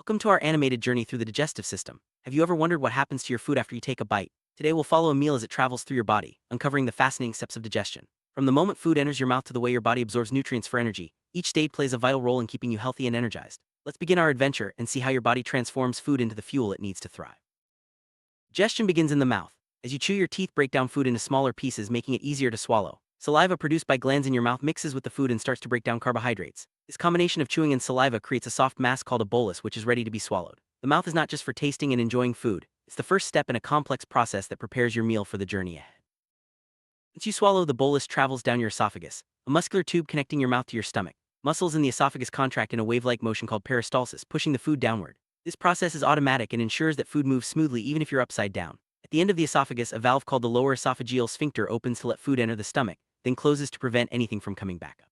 Welcome to our animated journey through the digestive system. Have you ever wondered what happens to your food after you take a bite? Today we'll follow a meal as it travels through your body, uncovering the fascinating steps of digestion. From the moment food enters your mouth to the way your body absorbs nutrients for energy, each stage plays a vital role in keeping you healthy and energized. Let's begin our adventure and see how your body transforms food into the fuel it needs to thrive. Digestion begins in the mouth. As you chew, your teeth break down food into smaller pieces, making it easier to swallow. Saliva produced by glands in your mouth mixes with the food and starts to break down carbohydrates. This combination of chewing and saliva creates a soft mass called a bolus, which is ready to be swallowed. The mouth is not just for tasting and enjoying food, it's the first step in a complex process that prepares your meal for the journey ahead. Once you swallow, the bolus travels down your esophagus, a muscular tube connecting your mouth to your stomach. Muscles in the esophagus contract in a wave-like motion called peristalsis, pushing the food downward. This process is automatic and ensures that food moves smoothly even if you're upside down. At the end of the esophagus, a valve called the lower esophageal sphincter opens to let food enter the stomach, then closes to prevent anything from coming back up.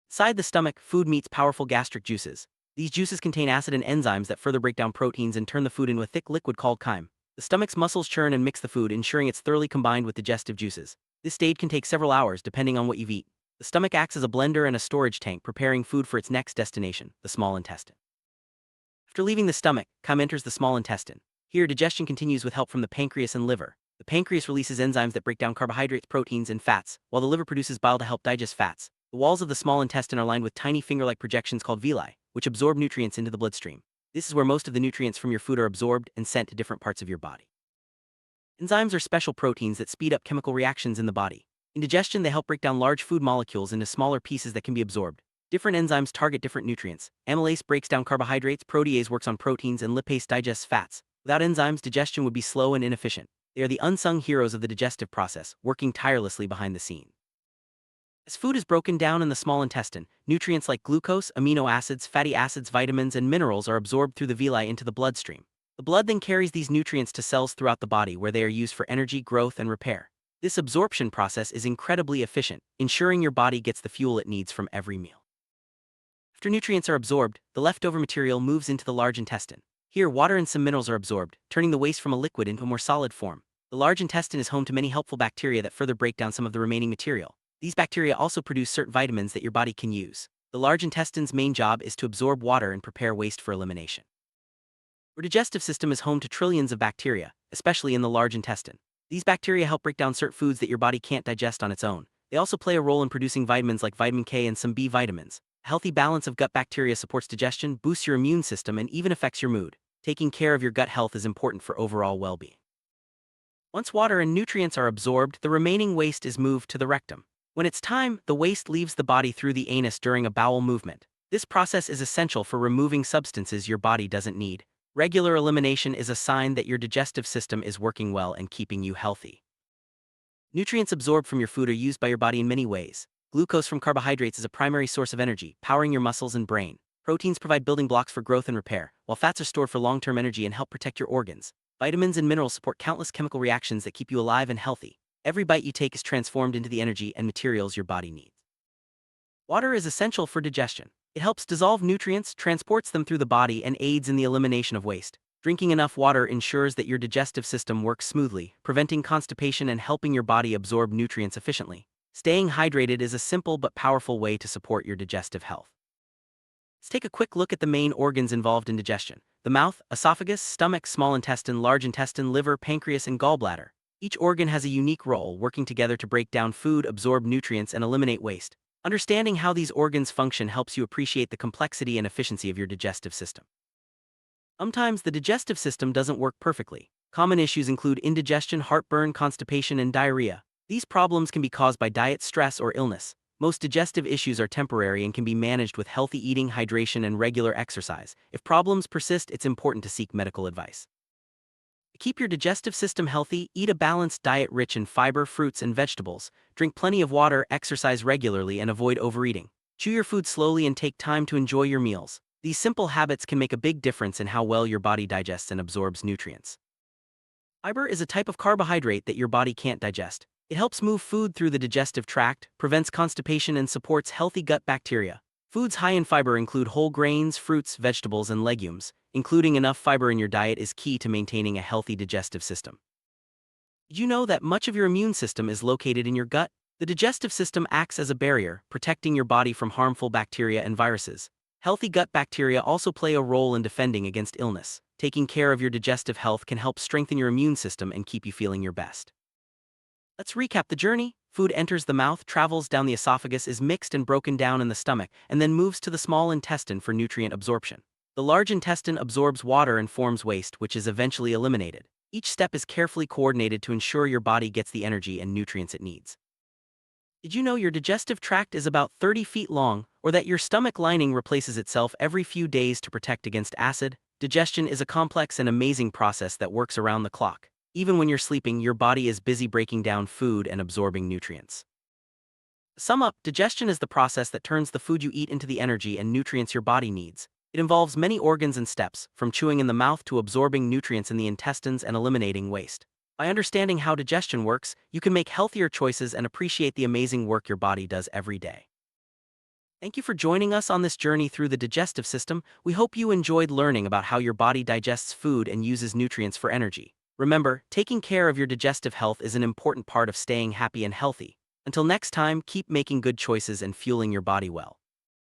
Inside the stomach, food meets powerful gastric juices. These juices contain acid and enzymes that further break down proteins and turn the food into a thick liquid called chyme. The stomach's muscles churn and mix the food, ensuring it's thoroughly combined with digestive juices. This stage can take several hours depending on what you've eaten. The stomach acts as a blender and a storage tank, preparing food for its next destination, the small intestine. After leaving the stomach, chyme enters the small intestine. Here, digestion continues with help from the pancreas and liver. The pancreas releases enzymes that break down carbohydrates, proteins, and fats, while the liver produces bile to help digest fats. The walls of the small intestine are lined with tiny finger-like projections called villi, which absorb nutrients into the bloodstream. This is where most of the nutrients from your food are absorbed and sent to different parts of your body. Enzymes are special proteins that speed up chemical reactions in the body. In digestion, they help break down large food molecules into smaller pieces that can be absorbed. Different enzymes target different nutrients. Amylase breaks down carbohydrates, protease works on proteins, and lipase digests fats. Without enzymes, digestion would be slow and inefficient. They are the unsung heroes of the digestive process, working tirelessly behind the scenes. As food is broken down in the small intestine, nutrients like glucose, amino acids, fatty acids, vitamins, and minerals are absorbed through the villi into the bloodstream. The blood then carries these nutrients to cells throughout the body where they are used for energy, growth, and repair. This absorption process is incredibly efficient, ensuring your body gets the fuel it needs from every meal. After nutrients are absorbed, the leftover material moves into the large intestine. Here, water and some minerals are absorbed, turning the waste from a liquid into a more solid form. The large intestine is home to many helpful bacteria that further break down some of the remaining material. These bacteria also produce certain vitamins that your body can use. The large intestine's main job is to absorb water and prepare waste for elimination. Your digestive system is home to trillions of bacteria, especially in the large intestine. These bacteria help break down certain foods that your body can't digest on its own. They also play a role in producing vitamins like vitamin K and some B vitamins. A healthy balance of gut bacteria supports digestion, boosts your immune system, and even affects your mood. Taking care of your gut health is important for overall well-being. Once water and nutrients are absorbed, the remaining waste is moved to the rectum. When it's time, the waste leaves the body through the anus during a bowel movement. This process is essential for removing substances your body doesn't need. Regular elimination is a sign that your digestive system is working well and keeping you healthy. Nutrients absorbed from your food are used by your body in many ways. Glucose from carbohydrates is a primary source of energy, powering your muscles and brain. Proteins provide building blocks for growth and repair, while fats are stored for long-term energy and help protect your organs. Vitamins and minerals support countless chemical reactions that keep you alive and healthy. Every bite you take is transformed into the energy and materials your body needs. Water is essential for digestion. It helps dissolve nutrients, transports them through the body, and aids in the elimination of waste. Drinking enough water ensures that your digestive system works smoothly, preventing constipation and helping your body absorb nutrients efficiently. Staying hydrated is a simple but powerful way to support your digestive health. Let's take a quick look at the main organs involved in digestion: the mouth, esophagus, stomach, small intestine, large intestine, liver, pancreas, and gallbladder. Each organ has a unique role, working together to break down food, absorb nutrients, and eliminate waste. Understanding how these organs function helps you appreciate the complexity and efficiency of your digestive system. Sometimes the digestive system doesn't work perfectly. Common issues include indigestion, heartburn, constipation, and diarrhea. These problems can be caused by diet, stress, or illness. Most digestive issues are temporary and can be managed with healthy eating, hydration, and regular exercise. If problems persist, it's important to seek medical advice. To keep your digestive system healthy, eat a balanced diet rich in fiber, fruits, and vegetables. Drink plenty of water, exercise regularly, and avoid overeating. Chew your food slowly and take time to enjoy your meals. These simple habits can make a big difference in how well your body digests and absorbs nutrients. Fiber is a type of carbohydrate that your body can't digest. It helps move food through the digestive tract, prevents constipation, and supports healthy gut bacteria. Foods high in fiber include whole grains, fruits, vegetables, and legumes. Including enough fiber in your diet is key to maintaining a healthy digestive system. Did you know that much of your immune system is located in your gut? The digestive system acts as a barrier, protecting your body from harmful bacteria and viruses. Healthy gut bacteria also play a role in defending against illness. Taking care of your digestive health can help strengthen your immune system and keep you feeling your best. Let's recap the journey. Food enters the mouth, travels down the esophagus, is mixed and broken down in the stomach, and then moves to the small intestine for nutrient absorption. The large intestine absorbs water and forms waste, which is eventually eliminated. Each step is carefully coordinated to ensure your body gets the energy and nutrients it needs. Did you know your digestive tract is about 30 feet long, or that your stomach lining replaces itself every few days to protect against acid? Digestion is a complex and amazing process that works around the clock. Even when you're sleeping, your body is busy breaking down food and absorbing nutrients. To sum up, digestion is the process that turns the food you eat into the energy and nutrients your body needs. It involves many organs and steps, from chewing in the mouth to absorbing nutrients in the intestines and eliminating waste. By understanding how digestion works, you can make healthier choices and appreciate the amazing work your body does every day. Thank you for joining us on this journey through the digestive system. We hope you enjoyed learning about how your body digests food and uses nutrients for energy. Remember, taking care of your digestive health is an important part of staying happy and healthy. Until next time, keep making good choices and fueling your body well.